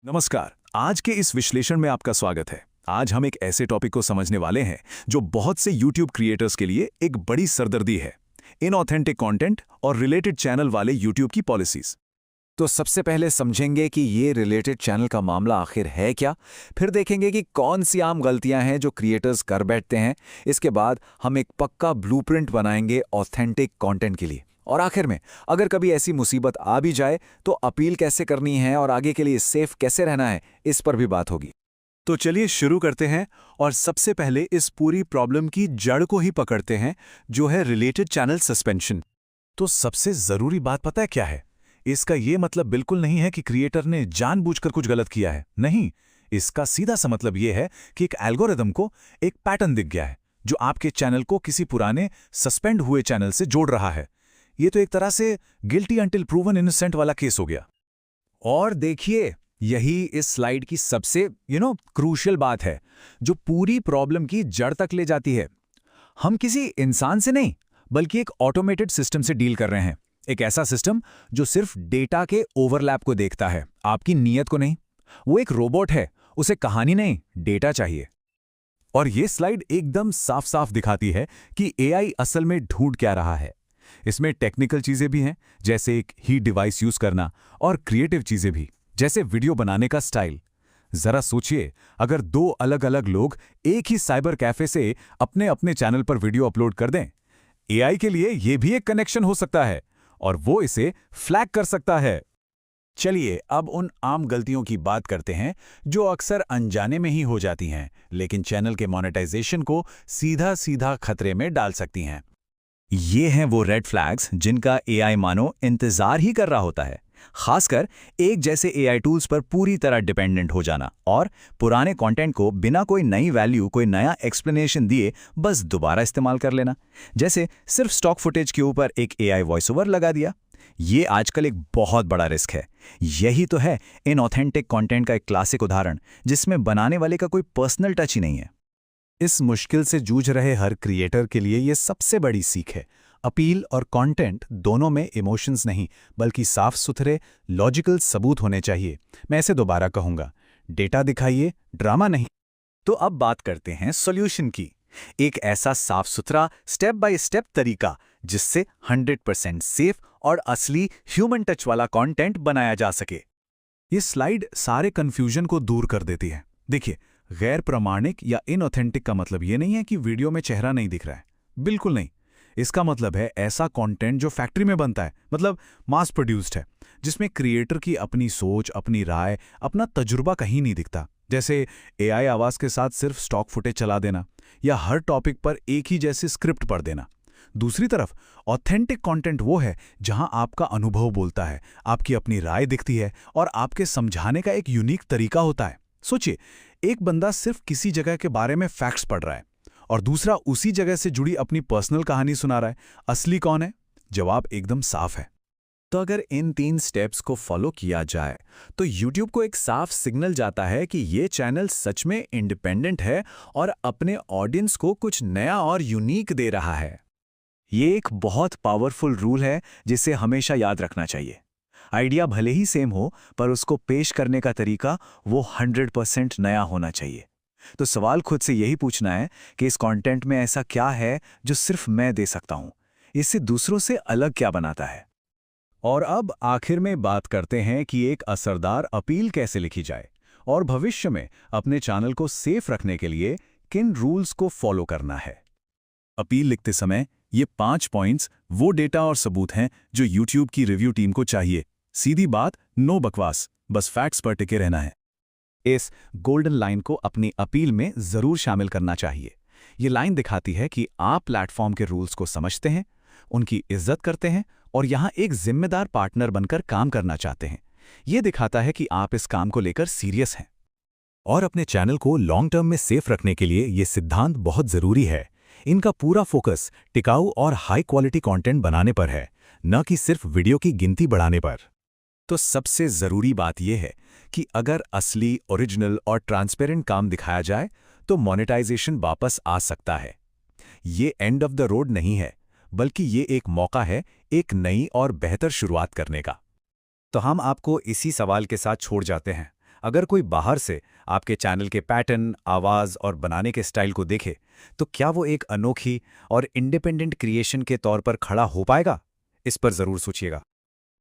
नमस्कार। आज के इस विश्लेषण में आपका स्वागत है। आज हम एक ऐसे टॉपिक को समझने वाले हैं जो बहुत से YouTube क्रिएटर्स के लिए एक बड़ी सरदर्दी है, इनऑथेंटिक कंटेंट और रिलेटेड चैनल वाले YouTube की पॉलिसीज। तो सबसे पहले समझेंगे कि ये रिलेटेड चैनल का मामला आखिर है क्या, फिर देखेंगे कि कौन सी आम गलतियां हैं जो क्रिएटर्स कर बैठते हैं। इसके बाद हम एक पक्का ब्लूप्रिंट बनाएंगे ऑथेंटिक कंटेंट के लिए, और आखिर में अगर कभी ऐसी मुसीबत आ भी जाए तो अपील कैसे करनी है और आगे के लिए सेफ कैसे रहना है, इस पर भी बात होगी। तो चलिए शुरू करते हैं और सबसे पहले इस पूरी प्रॉब्लम की जड़ को ही पकड़ते हैं, जो है रिलेटेड चैनल सस्पेंशन। तो सबसे जरूरी बात पता है क्या है? इसका ये मतलब बिल्कुल नहीं है कि क्रिएटर ने जानबूझकर कुछ गलत किया है। नहीं, इसका सीधा सा मतलब ये है कि एक एल्गोरिदम को एक पैटर्न दिख गया है जो आपके चैनल को किसी पुराने सस्पेंड हुए चैनल से जोड़ रहा है। ये तो एक तरह से गिल्टी अंटिल प्रूवन इनोसेंट वाला केस हो गया। और देखिए, यही इस स्लाइड की सबसे क्रूशियल बात है, जो पूरी प्रॉब्लम की जड़ तक ले जाती है। हम किसी इंसान से नहीं, बल्कि एक ऑटोमेटेड सिस्टम से डील कर रहे हैं। एक ऐसा सिस्टम जो सिर्फ डेटा के ओवरलैप को देखता है, आपकी नीयत को नहीं। वो एक रोबोट है, उसे कहानी नहीं, डेटा चाहिए। और ये स्लाइड एकदम साफ साफ दिखाती है कि एआई असल में ढूंढ क्या रहा है। इसमें टेक्निकल चीजें भी हैं, जैसे एक ही डिवाइस यूज करना, और क्रिएटिव चीजें भी, जैसे वीडियो बनाने का स्टाइल। जरा सोचिए, अगर दो अलग अलग लोग एक ही साइबर कैफे से अपने अपने चैनल पर वीडियो अपलोड कर दें, एआई के लिए यह भी एक कनेक्शन हो सकता है और वो इसे फ्लैग कर सकता है। चलिए अब उन आम गलतियों की बात करते हैं जो अक्सर अनजाने में ही हो जाती हैं, लेकिन चैनल के मोनेटाइजेशन को सीधा सीधा खतरे में डाल सकती हैं। ये हैं वो रेड फ्लैग्स जिनका एआई मानो इंतजार ही कर रहा होता है। खासकर एक जैसे एआई टूल्स पर पूरी तरह डिपेंडेंट हो जाना और पुराने कंटेंट को बिना कोई नई वैल्यू, कोई नया एक्सप्लेनेशन दिए बस दोबारा इस्तेमाल कर लेना। जैसे सिर्फ स्टॉक फुटेज के ऊपर एक एआई वॉइस ओवर लगा दिया। ये आजकल एक बहुत बड़ा रिस्क है। यही तो है इनऑथेंटिक कंटेंट का एक क्लासिक उदाहरण, जिसमें बनाने वाले का कोई पर्सनल टच ही नहीं है। इस मुश्किल से जूझ रहे हर क्रिएटर के लिए ये सबसे बड़ी सीख है। अपील और कंटेंट दोनों में इमोशंस नहीं, बल्कि साफ सुथरे लॉजिकल सबूत होने चाहिए। मैं इसे दोबारा कहूंगा, डेटा दिखाइए, ड्रामा नहीं। तो अब बात करते हैं सॉल्यूशन की। एक ऐसा साफ सुथरा स्टेप बाय स्टेप तरीका जिससे 100% सेफ और असली ह्यूमन टच वाला कंटेंट बनाया जा सके। ये स्लाइड सारे कंफ्यूजन को दूर कर देती है। देखिए, गैर प्रमाणिक या इनऑथेंटिक का मतलब ये नहीं है कि वीडियो में चेहरा नहीं दिख रहा है। बिल्कुल नहीं। इसका मतलब है ऐसा कंटेंट जो फैक्ट्री में बनता है, मतलब मास प्रोड्यूस्ड है, जिसमें क्रिएटर की अपनी सोच, अपनी राय, अपना तजुर्बा कहीं नहीं दिखता। जैसे एआई आवाज के साथ सिर्फ स्टॉक फुटेज चला देना या हर टॉपिक पर एक ही जैसी स्क्रिप्ट पढ़ देना। दूसरी तरफ ऑथेंटिक कंटेंट वो है जहां आपका अनुभव बोलता है, आपकी अपनी राय दिखती है और आपके समझाने का एक यूनिक तरीका होता है। सोचिए, एक बंदा सिर्फ किसी जगह के बारे में फैक्ट्स पढ़ रहा है और दूसरा उसी जगह से जुड़ी अपनी पर्सनल कहानी सुना रहा है। असली कौन है? जवाब एकदम साफ है। तो अगर इन 3 स्टेप्स को फॉलो किया जाए तो YouTube को एक साफ सिग्नल जाता है कि ये चैनल सच में इंडिपेंडेंट है और अपने ऑडियंस को कुछ नया और यूनिक दे रहा है। ये एक बहुत पावरफुल रूल है जिसे हमेशा याद रखना चाहिए। आइडिया भले ही सेम हो, पर उसको पेश करने का तरीका वो 100% नया होना चाहिए। तो सवाल खुद से यही पूछना है कि इस कंटेंट में ऐसा क्या है जो सिर्फ मैं दे सकता हूं? इससे दूसरों से अलग क्या बनाता है? और अब आखिर में बात करते हैं कि एक असरदार अपील कैसे लिखी जाए और भविष्य में अपने चैनल को सेफ रखने के लिए किन रूल्स को फॉलो करना है। अपील लिखते समय ये 5 पॉइंट्स वो डेटा और सबूत हैं जो YouTube की रिव्यू टीम को चाहिए। सीधी बात, नो बकवास, बस फैक्ट्स पर टिके रहना है। इस गोल्डन लाइन को अपनी अपील में जरूर शामिल करना चाहिए। ये लाइन दिखाती है कि आप प्लेटफॉर्म के रूल्स को समझते हैं, उनकी इज्जत करते हैं और यहाँ एक जिम्मेदार पार्टनर बनकर काम करना चाहते हैं। ये दिखाता है कि आप इस काम को लेकर सीरियस हैं। और अपने चैनल को लॉन्ग टर्म में सेफ रखने के लिए ये सिद्धांत बहुत जरूरी है। इनका पूरा फोकस टिकाऊ और हाई क्वालिटी कंटेंट बनाने पर है, न कि सिर्फ वीडियो की गिनती बढ़ाने पर। तो सबसे जरूरी बात यह है कि अगर असली, ओरिजिनल और ट्रांसपेरेंट काम दिखाया जाए तो मोनेटाइजेशन वापस आ सकता है। ये एंड ऑफ द रोड नहीं है, बल्कि ये एक मौका है एक नई और बेहतर शुरुआत करने का। तो हम आपको इसी सवाल के साथ छोड़ जाते हैं। अगर कोई बाहर से आपके चैनल के पैटर्न, आवाज़ और बनाने के स्टाइल को देखे, तो क्या वो एक अनोखी और इंडिपेंडेंट क्रिएशन के तौर पर खड़ा हो पाएगा? इस पर ज़रूर सोचिएगा।